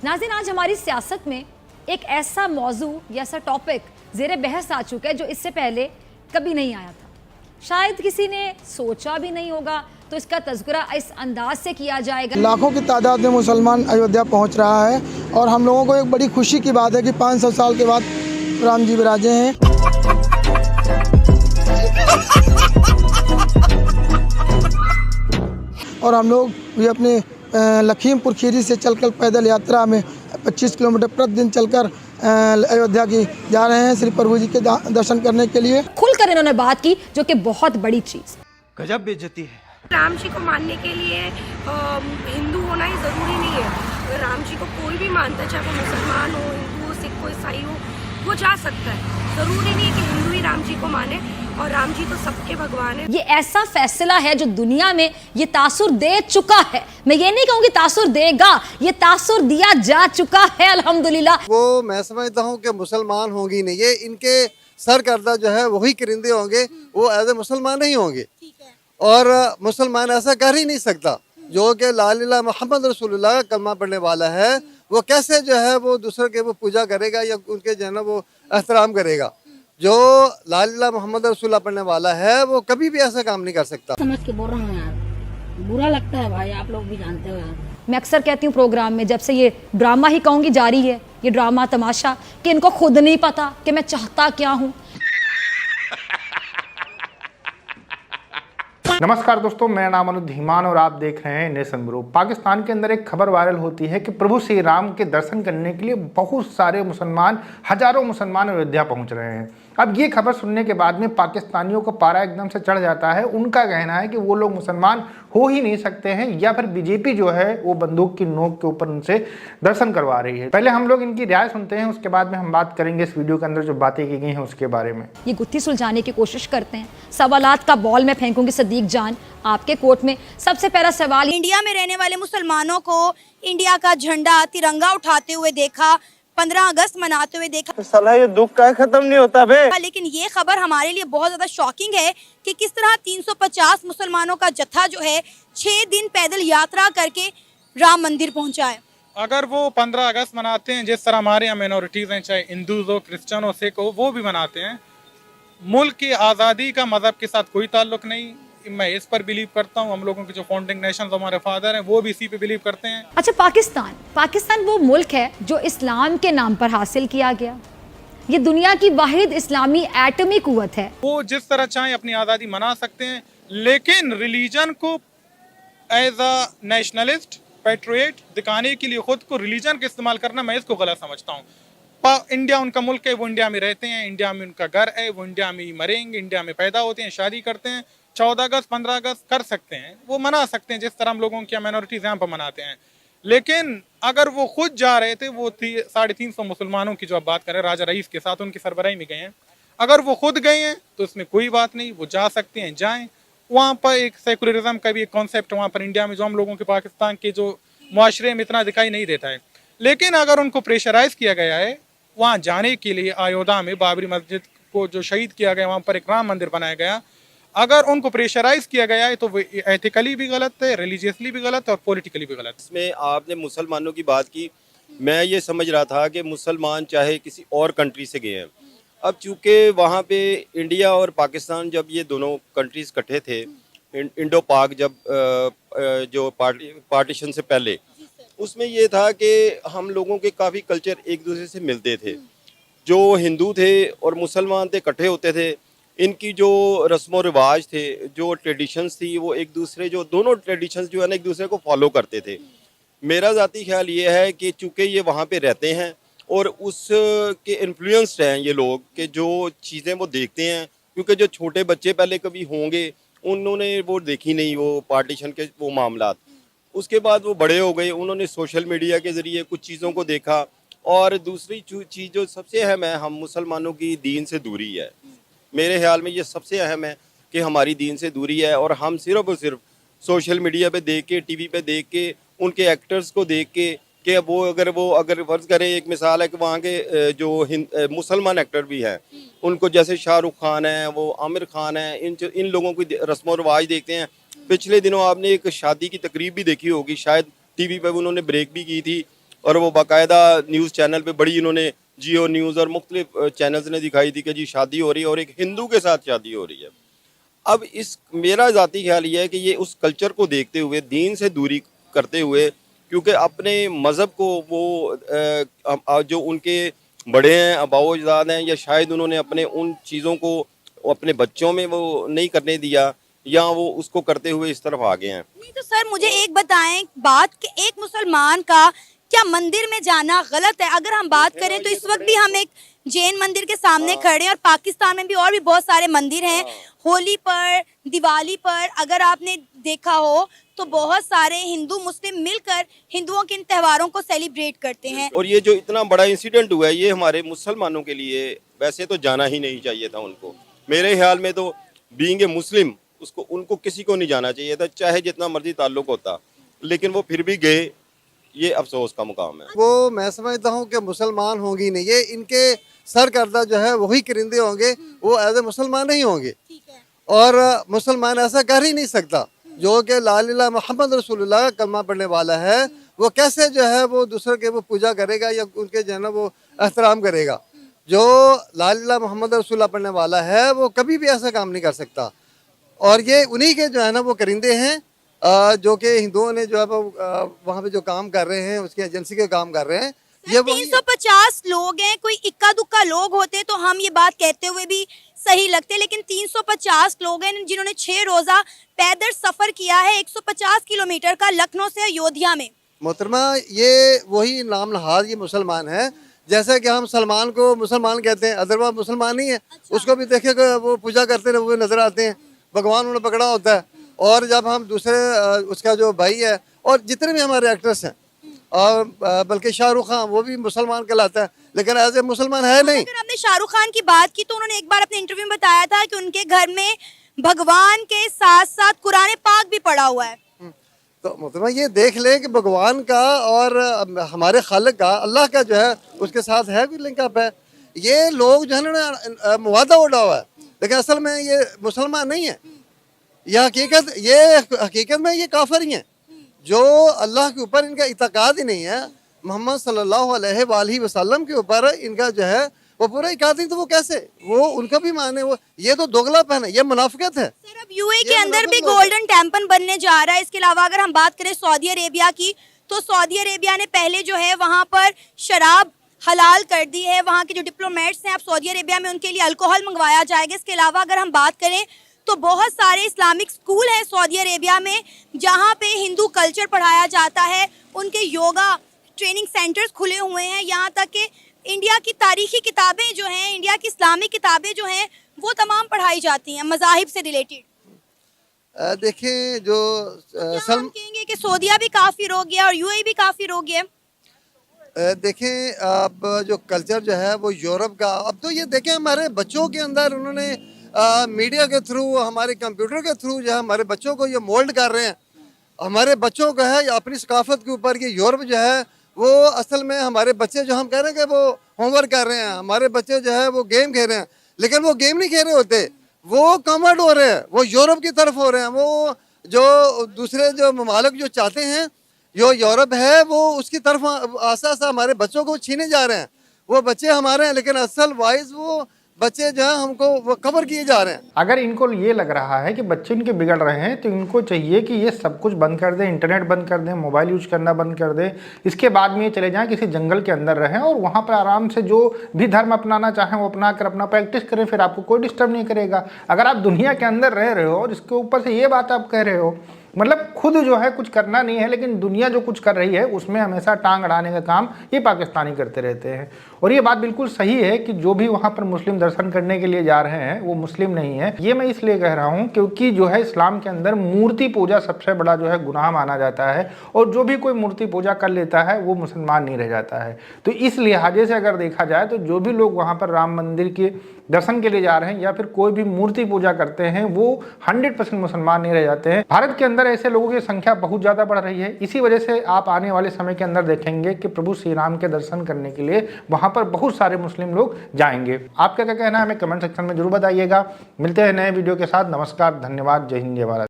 नाज़रीन, आज हमारी सियासत में एक ऐसा मौजू या ऐसा टॉपिक ज़ेरे बहस आ चुका है जो इससे पहले कभी नहीं आया था। शायद किसी ने सोचा भी नहीं होगा, तो इसका तज़किरा इस अंदाज से किया जाएगा। लाखों की तादाद में मुसलमान अयोध्या पहुंच रहा है और हम लोगों को एक बड़ी खुशी की बात है कि 500 साल के बाद राम जी विराजे हैं। और हम लोग भी अपने लखीमपुर खीरी से चलकर पैदल यात्रा में 25 किलोमीटर प्रतिदिन चलकर अयोध्या की जा रहे हैं श्री प्रभु जी के दर्शन करने के लिए। खुलकर इन्होंने बात की, जो कि बहुत बड़ी चीज़। गजब बेइज्जती है। राम जी को मानने के लिए हिंदू होना ही ज़रूरी नहीं है। राम जी को कोई भी मानता है, चाहे वो मुसलमान हो, हिंदू हो, सिख हो, ईसाई हो, वो जा सकता है। ज़रूरी नहीं है कि हिंदू ही राम जी को माने, और राम जी तो सबके भगवान है। ये ऐसा फैसला है जो दुनिया में ये तासुर दे चुका है। मैं ये नहीं कहूँगी तासुर देगा, ये तासुर दिया जा चुका है अल्हम्दुलिल्लाह। वो मैं समझता हूँ कि मुसलमान होंगी नहीं, ये इनके सरकर्दा जो है वही करिंदे होंगे, वो एज ए मुसलमान नहीं होंगे। और मुसलमान ऐसा कर ही नहीं सकता जो कि ला इलाहा मोहम्मद रसूलुल्लाह का कलमा पढ़ने वाला है, वो कैसे जो है वो दूसरे के वो पूजा करेगा या उनके जो है ना वो एहतराम करेगा। जो ला इलाहा मोहम्मद रसूलुल्लाह पढ़ने वाला है वो कभी भी ऐसा काम नहीं कर सकता। समझ के बोल रहा हूँ यार, बुरा लगता है भाई, आप लोग भी जानते हो यार। मैं अक्सर कहती हूँ प्रोग्राम में, जब से ये ड्रामा ही कहूँगी जारी है, ये ड्रामा तमाशा, कि इनको खुद नहीं पता कि मैं चाहता क्या हूँ। नमस्कार दोस्तों, मेरा नाम अनुज धीमान और आप देख रहे हैं नेशन ब्रो। पाकिस्तान के अंदर एक खबर वायरल होती है कि प्रभु श्री राम के दर्शन करने के लिए बहुत सारे मुसलमान, हजारों मुसलमान अयोध्या पहुंच रहे हैं। अब ये खबर सुनने के बाद में पाकिस्तानियों का पारा एकदम से चढ़ जाता है। उनका कहना है कि वो लोग मुसलमान हो ही नहीं सकते हैं, या फिर बीजेपी जो है वो बंदूक की नोक के ऊपर उनसे दर्शन करवा रही है। पहले हम लोग इनकी राय सुनते हैं, उसके बाद में हम बात करेंगे इस वीडियो के अंदर जो बातें की गई हैं उसके बारे में। ये गुत्थी सुलझाने की कोशिश करते हैं। सवालात का बॉल मैं फेंकूंगी सदीक जान आपके कोर्ट में। सबसे पहला सवाल, इंडिया में रहने वाले मुसलमानों को इंडिया का झंडा तिरंगा उठाते हुए देखा, 15 अगस्त मनाते हुए देखा। साला ये दुख का खत्म नहीं होता बे। लेकिन ये खबर हमारे लिए बहुत ज्यादा शॉकिंग है कि किस तरह 350 मुसलमानों का जत्था जो है 6 दिन पैदल यात्रा करके राम मंदिर पहुंचा है। अगर वो 15 अगस्त मनाते हैं, जिस तरह हमारे यहाँ माइनॉरिटीज हैं, चाहे हिंदूज हो, क्रिश्चियन हो, सिख हो, वो भी मनाते हैं। मुल्क की आज़ादी का मजहब के साथ कोई ताल्लुक नहीं। मैं इस पर बिलीव करता हूँ। हम लोगों के जो फाउंडिंग नेशंस हमारे फादर हैं वो भी इसी पे बिलीव करते हैं। अच्छा, पाकिस्तान वो मुल्क है जो इस्लाम के नाम पर हासिल किया गया। ये दुनिया की वाहिद इस्लामी एटमी कुव्वत है। वो जिस तरह चाहे अपनी आज़ादी मना सकते हैं, लेकिन रिलीजन को एज अ नेशनलिस्ट पैट्रियट दिखाने के लिए खुद को रिलीजन का इस्तेमाल करना, मैं इसको गलत समझता हूँ। इंडिया उनका मुल्क है, वो इंडिया में रहते हैं, इंडिया में उनका घर है, वो इंडिया में ही मरेंगे, इंडिया में पैदा होते हैं, शादी करते हैं। 14 अगस्त 15 अगस्त कर सकते हैं, वो मना सकते हैं जिस तरह हम लोगों की माइनॉरिटीज यहाँ पर मनाते हैं। लेकिन अगर वो खुद जा रहे थे, वो 350 मुसलमानों की जो आप बात करें राजा रईस के साथ, उनकी सरबराही में गए हैं। अगर वो खुद गए हैं तो उसमें कोई बात नहीं, वो जा सकते हैं, जाएं। वहाँ पर एक सेकुलरिज्म का भी एक कॉन्सेप्ट वहाँ पर इंडिया में जो हम लोगों के पाकिस्तान के जो मुआशरे में इतना दिखाई नहीं देता है। लेकिन अगर उनको प्रेशराइज किया गया है वहाँ जाने के लिए, अयोध्या में बाबरी मस्जिद को जो शहीद किया गया, वहाँ पर एक राम मंदिर बनाया गया, अगर उनको प्रेशराइज किया गया है तो वो एथिकली भी गलत है, रिलीजियसली भी गलत है और पॉलिटिकली भी गलत है। इसमें आपने मुसलमानों की बात की, मैं ये समझ रहा था कि मुसलमान चाहे किसी और कंट्री से गए हैं। अब चूँकि वहाँ पे इंडिया और पाकिस्तान, जब ये दोनों कंट्रीज़ इकट्ठे थे, इंडो पाक जब जो पार्टीशन से पहले, उसमें ये था कि हम लोगों के काफ़ी कल्चर एक दूसरे से मिलते थे। जो हिंदू थे और मुसलमान थे इकट्ठे होते थे, इनकी जो रस्म व रिवाज थे, जो ट्रेडिशंस थी, वो एक दूसरे, जो दोनों ट्रेडिशंस जो है ना एक दूसरे को फॉलो करते थे। मेरा ज़ाती ख्याल ये है कि चूँकि ये वहाँ पे रहते हैं और उस के इन्फ्लुएंस्ड हैं ये लोग, कि जो चीज़ें वो देखते हैं, क्योंकि जो छोटे बच्चे पहले कभी होंगे उन्होंने वो देखी नहीं वो पार्टीशन के वो मामलात। उसके बाद वो बड़े हो गए, उन्होंने सोशल मीडिया के ज़रिए कुछ चीज़ों को देखा। और दूसरी चीज़ जो सबसे अहम है, हम मुसलमानों की दीन से दूरी है। मेरे ख्याल में ये सबसे अहम है कि हमारी दीन से दूरी है, और हम सिर्फ और सिर्फ सोशल मीडिया पे देख के, टीवी पे देख के, उनके एक्टर्स को देख के, कि वो अगर फर्ज करें, एक मिसाल है कि वहाँ के जो मुसलमान एक्टर भी हैं, उनको जैसे शाहरुख खान है, वो आमिर खान है, इन लोगों की रस्म व रिवाज देखते हैं। पिछले दिनों आपने एक शादी की तकरीब भी देखी होगी, शायद टीवी पे उन्होंने ब्रेक भी की थी, और वो बाकायदा न्यूज़ चैनल पे बड़ी इन्होंने जियो न्यूज़ और मुख्तलिफ चैनल्स ने दिखाई थी कि जी शादी हो रही है और एक हिंदू के साथ शादी हो रही है। अब इस मेरा ज़ाती ख्याल ये है कि ये उस कल्चर को देखते हुए, दीन से दूरी करते हुए, क्योंकि अपने मज़हब को वो जो उनके बड़े हैं, आबाओ अजदाद हैं, या शायद उन्होंने अपने उन चीज़ों को अपने बच्चों में वो नहीं करने दिया, या वो उसको करते हुए इस तरफ आ गए हैं। नहीं तो सर मुझे एक बताएं बात कि एक मुसलमान का क्या मंदिर में जाना गलत है? अगर हम बात करें तो इस वक्त भी हम एक जैन मंदिर के सामने खड़े हैं और पाकिस्तान में भी और भी बहुत सारे मंदिर हैं। होली पर, दिवाली पर अगर आपने देखा हो तो बहुत सारे हिंदू मुस्लिम मिलकर हिंदुओं के इन त्योहारों को सेलिब्रेट करते हैं। और ये जो इतना बड़ा इंसिडेंट हुआ है, ये हमारे मुसलमानों के लिए वैसे तो जाना ही नहीं चाहिए था उनको। मेरे ख्याल में तो बीइंग ए मुस्लिम उनको किसी को नहीं जाना चाहिए था, चाहे जितना मर्जी ताल्लुक होता, लेकिन वो फिर भी गए। ये अफसोस का मुकाम है। वो मैं समझता हूँ कि मुसलमान होंगी नहीं, ये इनके सरकर्दा जो है वही करिंदे होंगे, वो एज ए मुसलमान नहीं होंगे। और मुसलमान ऐसा कर ही नहीं सकता जो कि ला इलाहा मोहम्मद रसूलुल्लाह का कलमा पढ़ने वाला है, वो कैसे जो है वो दूसरे के वो पूजा करेगा या उनके जो है ना वो एहतराम करेगा। जो ला इलाहा मोहम्मद रसूलुल्लाह पढ़ने वाला है वो कभी भी ऐसा काम नहीं कर सकता। और ये उन्हीं के जो है ना वो करिंदे हैं जो कि हिंदुओं ने जो है वहाँ पे जो काम कर रहे हैं, उसकी एजेंसी के काम कर रहे हैं। ये 350 लोग हैं, कोई इक्का दुक्का लोग होते तो हम ये बात कहते हुए भी सही लगते, लेकिन 350 लोग हैं जिन्होंने 6 रोजा पैदल सफर किया है 150 किलोमीटर का लखनऊ से अयोध्या में। मोहतरमा, ये वही नाम नहाज ये मुसलमान है, जैसे कि हम सलमान को मुसलमान कहते हैं, अदरवाइज मुसलमान नहीं है। अच्छा। उसको भी देखे वो पूजा करते हुए नजर आते हैं, भगवान उन्होंने पकड़ा होता है। और जब हम दूसरे उसका जो भाई है और जितने भी हमारे एक्टर्स हैं, और बल्कि शाहरुख खान वो भी मुसलमान कहलाता है, लेकिन एज ए मुसलमान है नहीं। अगर हमने शाहरुख खान की बात की तो उन्होंने एक बार अपने इंटरव्यू में बताया था कि उनके घर में भगवान के साथ साथ कुरान पाक भी पड़ा हुआ है। तो मतलब ये देख ले कि भगवान का और हमारे खालिक का, अल्लाह का जो है उसके साथ है कोई लिंकअप है। ये लोग जो है ना मुवादा उड़ा हुआ है, लेकिन असल में ये मुसलमान नहीं है। ये हकीकत में ये काफिर ही हैं, जो अल्लाह के ऊपर इनका इत्काद ही नहीं है, मोहम्मद सल्लल्लाहु अलैहि वसल्लम के ऊपर इनका जो है वो पूरा इत्काद नहीं, तो वो कैसे वो उनका भी माने, वो ये तो दोगलापन है, ये मुनाफिकत है। सर अब यूएई के अंदर भी गोल्डन टेम्पल बनने जा रहा है। इसके अलावा अगर हम बात करें सऊदी अरेबिया की, तो सऊदी अरेबिया ने पहले जो है वहाँ पर शराब हलाल कर दी है। वहाँ के जो डिप्लोमेट्स हैं, अब सऊदी अरेबिया में उनके लिए अल्कोहल मंगवाया जाएगा। इसके अलावा अगर हम बात करें तो बहुत सारे इस्लामिक स्कूल हैं सऊदी अरेबिया में, जहाँ पे हिंदू कल्चर पढ़ाया जाता है। उनके योगा ट्रेनिंग सेंटर्स खुले हुए हैं। यहाँ तक कि इंडिया की तारीखी किताबें जो हैं, इंडिया की इस्लामिक किताबें जो हैं, वो तमाम पढ़ाई जाती हैं मज़ाहिब से रिलेटेड। देखिए जो हम कहेंगे कि सऊदीया भी काफिर हो गया और यूएई भी काफिर हो गया। देखें अब जो कल्चर जो है वो यूरोप का, अब तो ये देखें हमारे बच्चों के अंदर उन्होंने मीडिया के थ्रू, हमारे कंप्यूटर के थ्रू जो है हमारे बच्चों को ये मोल्ड कर रहे हैं। हमारे बच्चों को है अपनी सकाफत के ऊपर, ये यूरोप जो है वो असल में हमारे बच्चे जो हम कह रहे हैं कि वो होमवर्क कर रहे हैं, हमारे बच्चे जो है वो गेम खेल रहे हैं, लेकिन वो गेम नहीं खेल रहे होते, वो कन्वर्ट हो रहे हैं, वो यूरोप की तरफ हो रहे हैं। वो जो दूसरे जो ममालिक जो चाहते हैं, जो यूरोप है, वो उसकी तरफ आस्ता आस्ता हमारे बच्चों को छीने जा रहे हैं। वो बच्चे हमारे हैं, लेकिन असल वाइज वो बच्चे जो हैं हमको वो कवर किए जा रहे हैं। अगर इनको ये लग रहा है कि बच्चे इनके बिगड़ रहे हैं, तो इनको चाहिए कि ये सब कुछ बंद कर दें, इंटरनेट बंद कर दें, मोबाइल यूज करना बंद कर दें। इसके बाद में ये चले जाएं किसी जंगल के अंदर रहें और वहाँ पर आराम से जो भी धर्म अपनाना चाहें वो अपना कर अपना प्रैक्टिस करें, फिर आपको कोई डिस्टर्ब नहीं करेगा। अगर आप दुनिया के अंदर रह रहे हो और इसके ऊपर से ये बात आप कह रहे हो, मतलब खुद जो है कुछ करना नहीं है, लेकिन दुनिया जो कुछ कर रही है उसमें हमेशा टांग अड़ाने का काम ये पाकिस्तानी करते रहते हैं। और ये बात बिल्कुल सही है कि जो भी वहाँ पर मुस्लिम दर्शन करने के लिए जा रहे हैं वो मुस्लिम नहीं है। ये मैं इसलिए कह रहा हूँ क्योंकि जो है इस्लाम के अंदर मूर्ति पूजा सबसे बड़ा जो है गुनाह माना जाता है, और जो भी कोई मूर्ति पूजा कर लेता है वो मुसलमान नहीं रह जाता है। तो इस लिहाजे से अगर देखा जाए तो जो भी लोग वहाँ पर राम मंदिर के दर्शन के लिए जा रहे हैं या फिर कोई भी मूर्ति पूजा करते हैं वो 100% मुसलमान नहीं रह जाते हैं। भारत के अंदर ऐसे लोगों की संख्या बहुत ज़्यादा बढ़ रही है। इसी वजह से आप आने वाले समय के अंदर देखेंगे कि प्रभु श्री राम के दर्शन करने के लिए वहाँ पर बहुत सारे मुस्लिम लोग जाएंगे। आपका क्या कहना है हमें कमेंट सेक्शन में जरूर बताइएगा। मिलते हैं नए वीडियो के साथ। नमस्कार, धन्यवाद, जय हिंद, जय भारत।